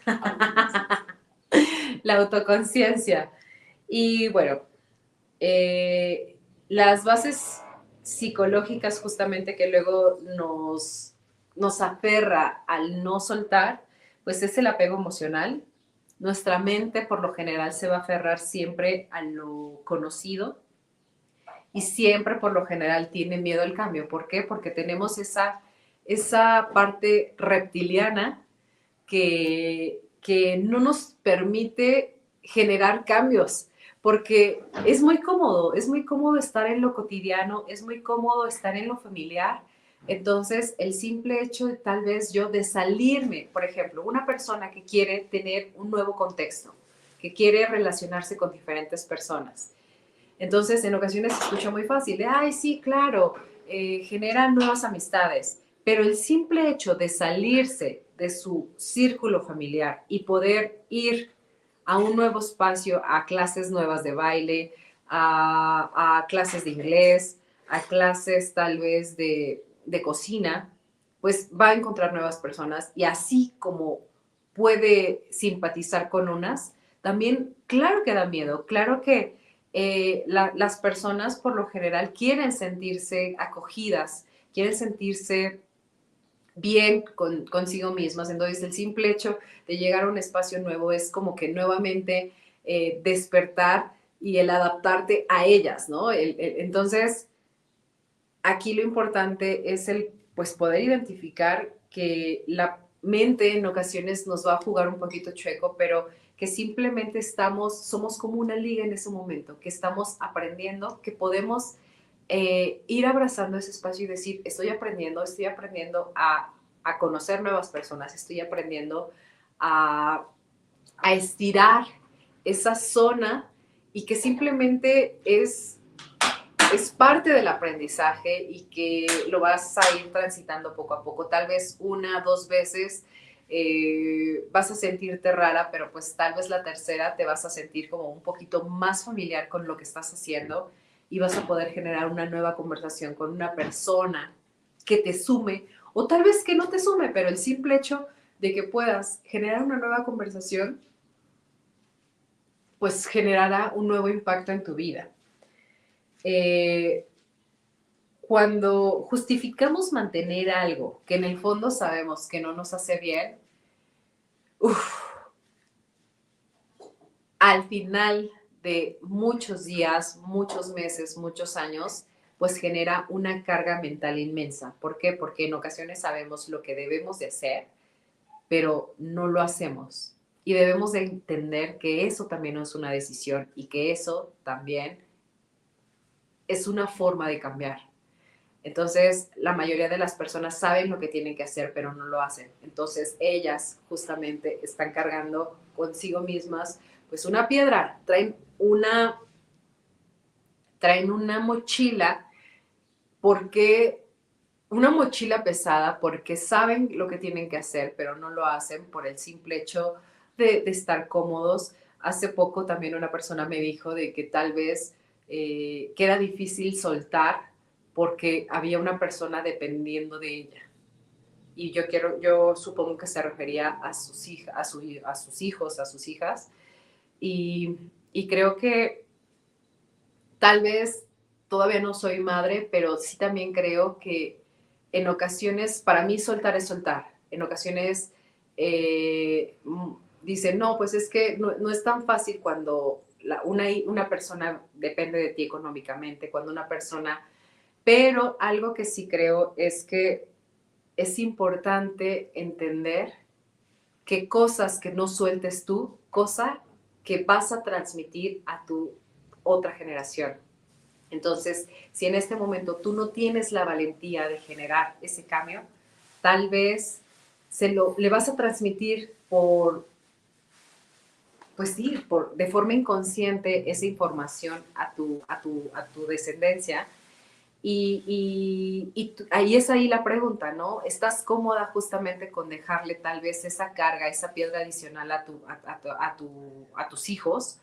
la autoconciencia. Y bueno, eh, las bases psicológicas justamente que luego nos aferra al no soltar, pues es el apego emocional. Nuestra mente por lo general se va a aferrar siempre a lo conocido, y siempre por lo general tiene miedo al cambio. ¿Por qué? Porque tenemos esa parte reptiliana que no nos permite generar cambios, porque es muy cómodo estar en lo cotidiano, es muy cómodo estar en lo familiar. Entonces, el simple hecho de tal vez yo de salirme, por ejemplo, una persona que quiere tener un nuevo contexto, que quiere relacionarse con diferentes personas, entonces, en ocasiones se escucha muy fácil, de, ay, sí, claro, generan nuevas amistades, pero el simple hecho de salirse de su círculo familiar y poder ir a un nuevo espacio, a clases nuevas de baile, a clases de inglés, a clases tal vez de cocina, pues va a encontrar nuevas personas y así como puede simpatizar con unas, también, claro que da miedo, claro que las personas por lo general quieren sentirse acogidas, quieren sentirse bien consigo mismas. Entonces, el simple hecho de llegar a un espacio nuevo es como que nuevamente despertar y el adaptarte a ellas, ¿no? Entonces, aquí lo importante es el pues poder identificar que la mente en ocasiones nos va a jugar un poquito chueco, pero que simplemente somos como una liga en ese momento, que estamos aprendiendo, que podemos ir abrazando ese espacio y decir, estoy aprendiendo a conocer nuevas personas, estoy aprendiendo a estirar esa zona y que simplemente es parte del aprendizaje y que lo vas a ir transitando poco a poco. Tal vez una, dos veces vas a sentirte rara, pero pues tal vez la tercera te vas a sentir como un poquito más familiar con lo que estás haciendo y vas a poder generar una nueva conversación con una persona que te sume o tal vez que no te sume, pero el simple hecho de que puedas generar una nueva conversación, pues generará un nuevo impacto en tu vida. Eh, Cuando justificamos mantener algo que en el fondo sabemos que no nos hace bien, uf, al final de muchos días, muchos meses, muchos años, pues genera una carga mental inmensa. ¿Por qué? Porque en ocasiones sabemos lo que debemos de hacer, pero no lo hacemos. Y debemos de entender que eso también es una decisión y que eso también es una forma de cambiar. Entonces, la mayoría de las personas saben lo que tienen que hacer, pero no lo hacen. Entonces, ellas justamente están cargando consigo mismas, pues una piedra, traen una mochila, porque una mochila pesada, porque saben lo que tienen que hacer, pero no lo hacen por el simple hecho de estar cómodos. Hace poco también una persona me dijo de que tal vez que era difícil soltar porque había una persona dependiendo de ella. Y yo supongo que se refería a a sus hijos, a sus hijas. Y, y creo que tal vez todavía no soy madre, pero sí también creo que en ocasiones, para mí soltar es soltar. En ocasiones dicen, no, pues es que no es tan fácil cuando una persona depende de ti económicamente, cuando una persona... Pero algo que sí creo es que es importante entender que cosas que no sueltes tú, cosa que vas a transmitir a tu otra generación. Entonces, si en este momento tú no tienes la valentía de generar ese cambio, tal vez le vas a transmitir pues sí, de forma inconsciente esa información a tu descendencia. Ahí es ahí la pregunta, ¿no? ¿Estás cómoda justamente con dejarle tal vez esa carga, esa piedra adicional a tus hijos?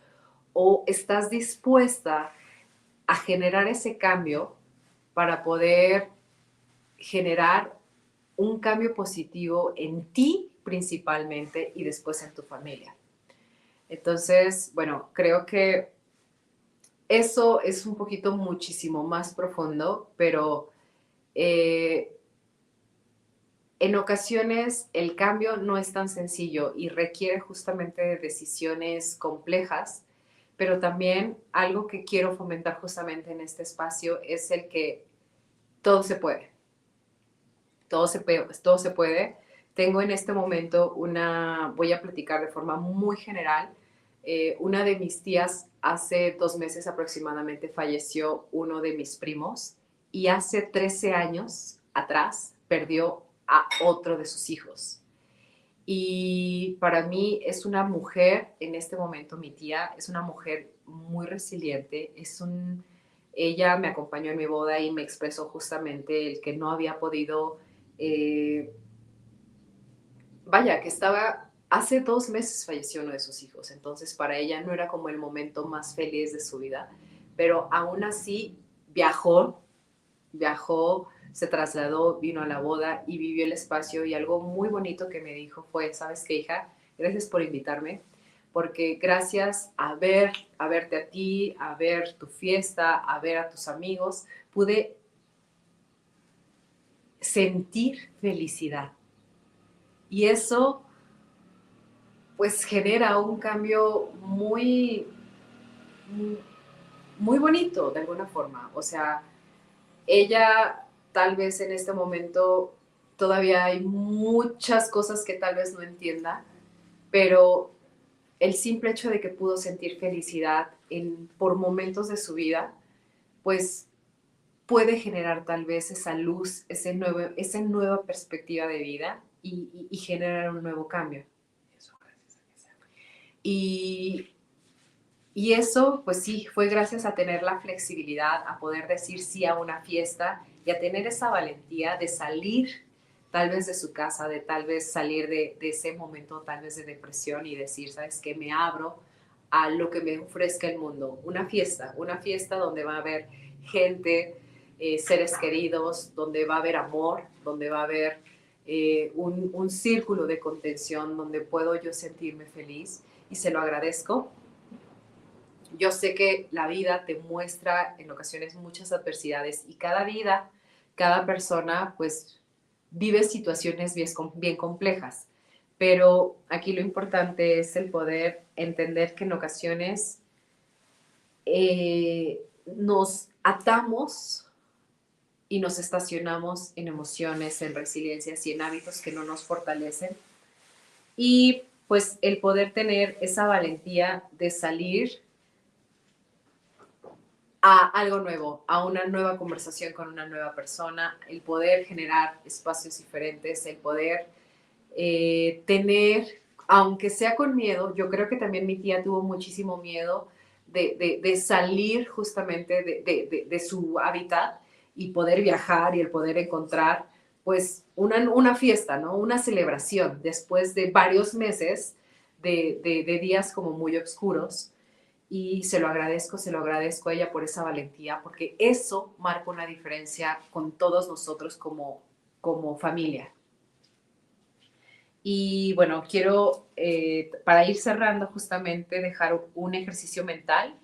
¿O estás dispuesta a generar ese cambio para poder generar un cambio positivo en ti principalmente y después en tu familia? Entonces, bueno, creo que eso es un poquito muchísimo más profundo, pero eh, en ocasiones el cambio no es tan sencillo y requiere justamente de decisiones complejas, pero también algo que quiero fomentar justamente en este espacio es el que todo se puede. Todo se puede. Tengo en este momento voy a platicar de forma muy general. Una de mis tías hace 2 meses aproximadamente falleció uno de mis primos y hace 13 años atrás perdió a otro de sus hijos. Y para mí es una mujer, en este momento mi tía, es una mujer muy resiliente, ella me acompañó en mi boda y me expresó justamente el que no había podido eh, vaya, que hace 2 meses falleció uno de sus hijos, entonces para ella no era como el momento más feliz de su vida, pero aún así viajó, se trasladó, vino a la boda y vivió el espacio y algo muy bonito que me dijo fue, ¿sabes qué, hija? Gracias por invitarme, porque gracias a verte a ti, a ver tu fiesta, a ver a tus amigos, pude sentir felicidad. Y eso pues genera un cambio muy bonito de alguna forma. O sea, ella tal vez en este momento todavía hay muchas cosas que tal vez no entienda, pero el simple hecho de que pudo sentir felicidad por momentos de su vida, pues puede generar tal vez esa luz, esa nueva perspectiva de vida y generar un nuevo cambio. Y, y eso, pues sí, fue gracias a tener la flexibilidad, a poder decir sí a una fiesta y a tener esa valentía de salir tal vez de su casa, de tal vez salir de ese momento tal vez de depresión y decir, ¿sabes qué? Me abro a lo que me ofrezca el mundo. Una fiesta donde va a haber gente, seres queridos, donde va a haber amor, donde va a haber un círculo de contención, donde puedo yo sentirme feliz y se lo agradezco. Yo sé que la vida te muestra en ocasiones muchas adversidades y cada vida, cada persona, pues vive situaciones bien complejas. Pero aquí lo importante es el poder entender que en ocasiones nos atamos y nos estacionamos en emociones, en resiliencias y en hábitos que no nos fortalecen. Y pues el poder tener esa valentía de salir a algo nuevo, a una nueva conversación con una nueva persona, el poder generar espacios diferentes, el poder tener, aunque sea con miedo, yo creo que también mi tía tuvo muchísimo miedo de salir justamente de su hábitat y poder viajar y el poder encontrar pues una fiesta, ¿no? Una celebración después de varios meses de días como muy oscuros y se lo agradezco a ella por esa valentía, porque eso marca una diferencia con todos nosotros como familia. Y bueno, quiero, para ir cerrando justamente, dejar un ejercicio mental.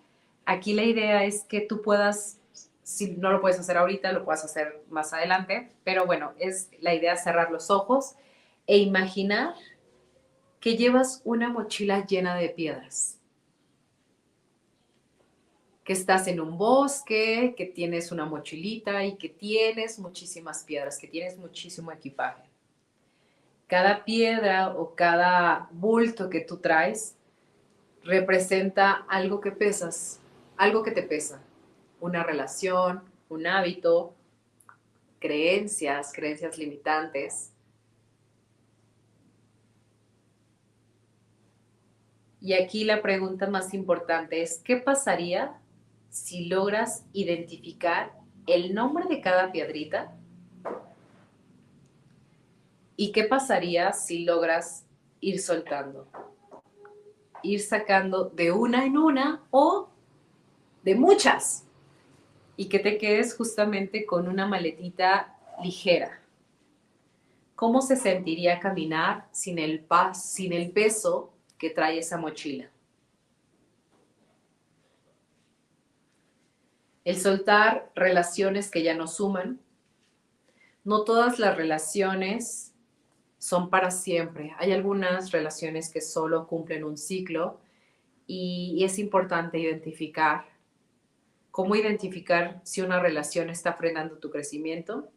Aquí la idea es que tú puedas, si no lo puedes hacer ahorita, lo puedas hacer más adelante, pero bueno, es la idea cerrar los ojos e imaginar que llevas una mochila llena de piedras, que estás en un bosque, que tienes una mochilita y que tienes muchísimas piedras, que tienes muchísimo equipaje. Cada piedra o cada bulto que tú traes representa algo que pesas, algo que te pesa, una relación, un hábito, creencias limitantes. Y aquí la pregunta más importante es, ¿qué pasaría si logras identificar el nombre de cada piedrita? ¿Y qué pasaría si logras ir soltando? Ir sacando de una en una o de muchas y que te quedes justamente con una maletita ligera. ¿Cómo se sentiría caminar sin sin el peso que trae esa mochila? El soltar relaciones que ya no suman. No todas las relaciones son para siempre. Hay algunas relaciones que solo cumplen un ciclo y es importante identificar cómo identificar si una relación está frenando tu crecimiento.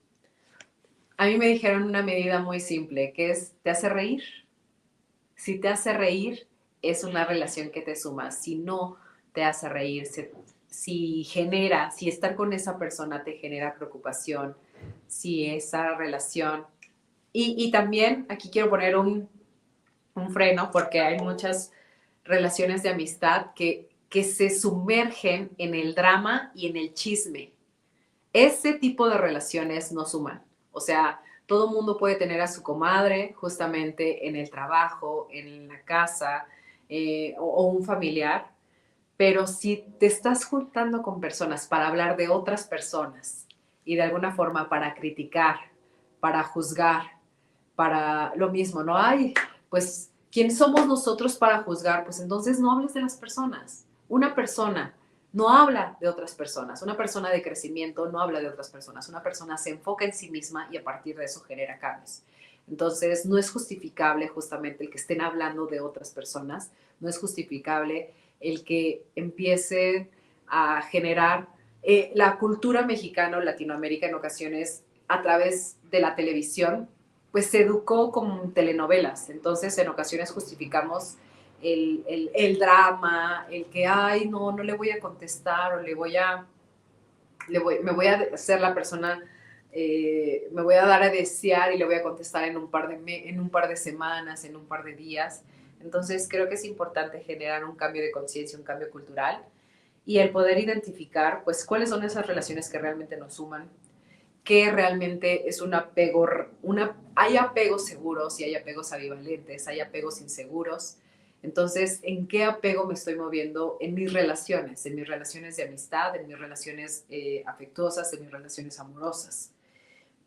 A mí me dijeron una medida muy simple, que es, ¿te hace reír? Si te hace reír, es una relación que te suma. Si no te hace reír, si estar con esa persona te genera preocupación, si esa relación... Y también aquí quiero poner un freno porque hay muchas relaciones de amistad que se sumergen en el drama y en el chisme. Ese tipo de relaciones no suman. O sea, todo mundo puede tener a su comadre justamente en el trabajo, en la casa o un familiar, pero si te estás juntando con personas para hablar de otras personas y de alguna forma para criticar, para juzgar, para lo mismo, ¿no? Ay, pues, ¿quién somos nosotros para juzgar? Pues entonces no hables de las personas. Una persona no habla de otras personas. Una persona de crecimiento no habla de otras personas. Una persona se enfoca en sí misma y a partir de eso genera cambios. Entonces, no es justificable justamente el que estén hablando de otras personas. No es justificable el que empiece a generar la cultura mexicana o Latinoamérica en ocasiones a través de la televisión, pues se educó con telenovelas. Entonces, en ocasiones justificamos el drama, el que, ay, no le voy a contestar o me voy a hacer la persona, me voy a dar a desear y le voy a contestar en un par de semanas, en un par de días. Entonces creo que es importante generar un cambio de conciencia, un cambio cultural y el poder identificar pues cuáles son esas relaciones que realmente nos suman, que realmente es un apego, hay apegos seguros y hay apegos ambivalentes, hay apegos inseguros. Entonces, ¿en qué apego me estoy moviendo en mis relaciones de amistad, en mis relaciones afectuosas, en mis relaciones amorosas?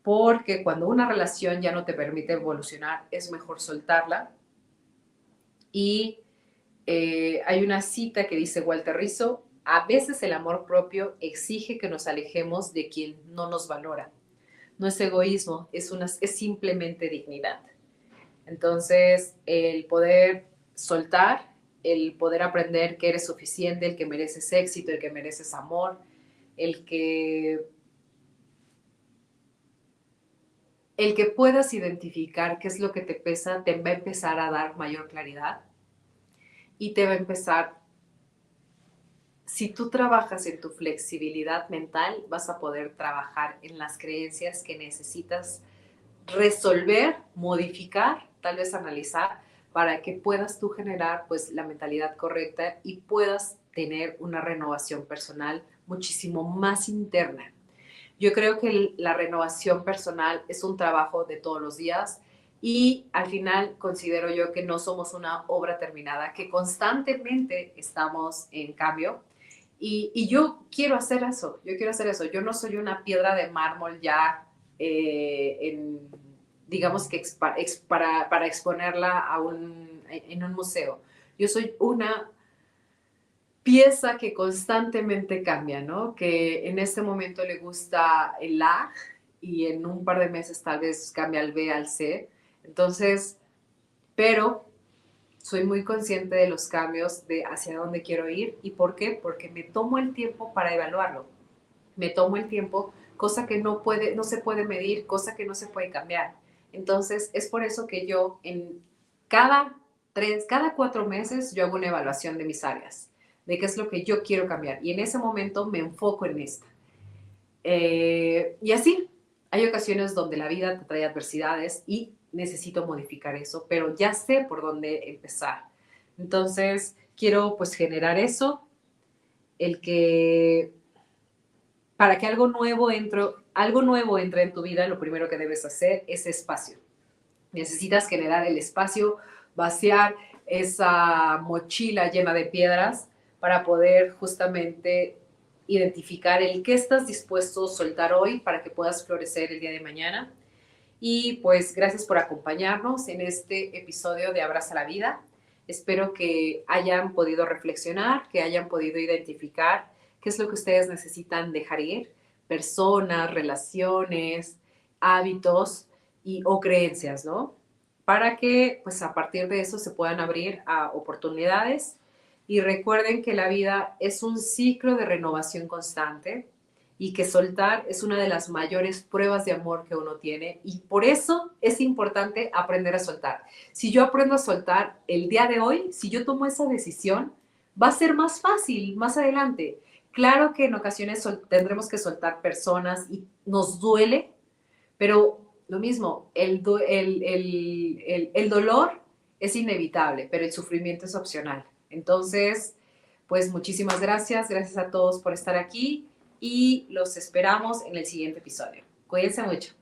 Porque cuando una relación ya no te permite evolucionar, es mejor soltarla. Y hay una cita que dice Walter Rizzo: a veces el amor propio exige que nos alejemos de quien no nos valora. No es egoísmo, es simplemente dignidad. Entonces, el poder soltar, el poder aprender que eres suficiente, el que mereces éxito, el que mereces amor, el que puedas identificar qué es lo que te pesa, te va a empezar a dar mayor claridad y te va a empezar. Si tú trabajas en tu flexibilidad mental, vas a poder trabajar en las creencias que necesitas resolver, modificar, tal vez analizar, para que puedas tú generar pues la mentalidad correcta y puedas tener una renovación personal muchísimo más interna. Yo creo que la renovación personal es un trabajo de todos los días y al final considero yo que no somos una obra terminada, que constantemente estamos en cambio. Y yo quiero hacer eso, yo no soy una piedra de mármol ya, digamos que para exponerla en un museo. Yo soy una pieza que constantemente cambia, ¿no? Que en este momento le gusta el A y en un par de meses tal vez cambia al B, al C. Entonces, pero soy muy consciente de los cambios, de hacia dónde quiero ir. ¿Y por qué? Porque me tomo el tiempo para evaluarlo. Me tomo el tiempo, cosa que no se puede medir, cosa que no se puede cambiar. Entonces, es por eso que yo cada 4 meses yo hago una evaluación de mis áreas, de qué es lo que yo quiero cambiar. Y en ese momento me enfoco en esta. Y así, hay ocasiones donde la vida te trae adversidades y necesito modificar eso, pero ya sé por dónde empezar. Entonces, quiero pues generar eso, el que para que algo nuevo entre en tu vida, lo primero que debes hacer es espacio. Necesitas generar el espacio, vaciar esa mochila llena de piedras para poder justamente identificar el qué estás dispuesto a soltar hoy para que puedas florecer el día de mañana. Y pues gracias por acompañarnos en este episodio de Abraza la Vida. Espero que hayan podido reflexionar, que hayan podido identificar qué es lo que ustedes necesitan dejar ir, personas, relaciones, hábitos o creencias, ¿no? Para que pues a partir de eso se puedan abrir a oportunidades y recuerden que la vida es un ciclo de renovación constante y que soltar es una de las mayores pruebas de amor que uno tiene y por eso es importante aprender a soltar. Si yo aprendo a soltar el día de hoy, si yo tomo esa decisión, va a ser más fácil más adelante. Claro que en ocasiones tendremos que soltar personas y nos duele, pero lo mismo, el dolor es inevitable, pero el sufrimiento es opcional. Entonces, pues muchísimas gracias a todos por estar aquí y los esperamos en el siguiente episodio. Cuídense mucho.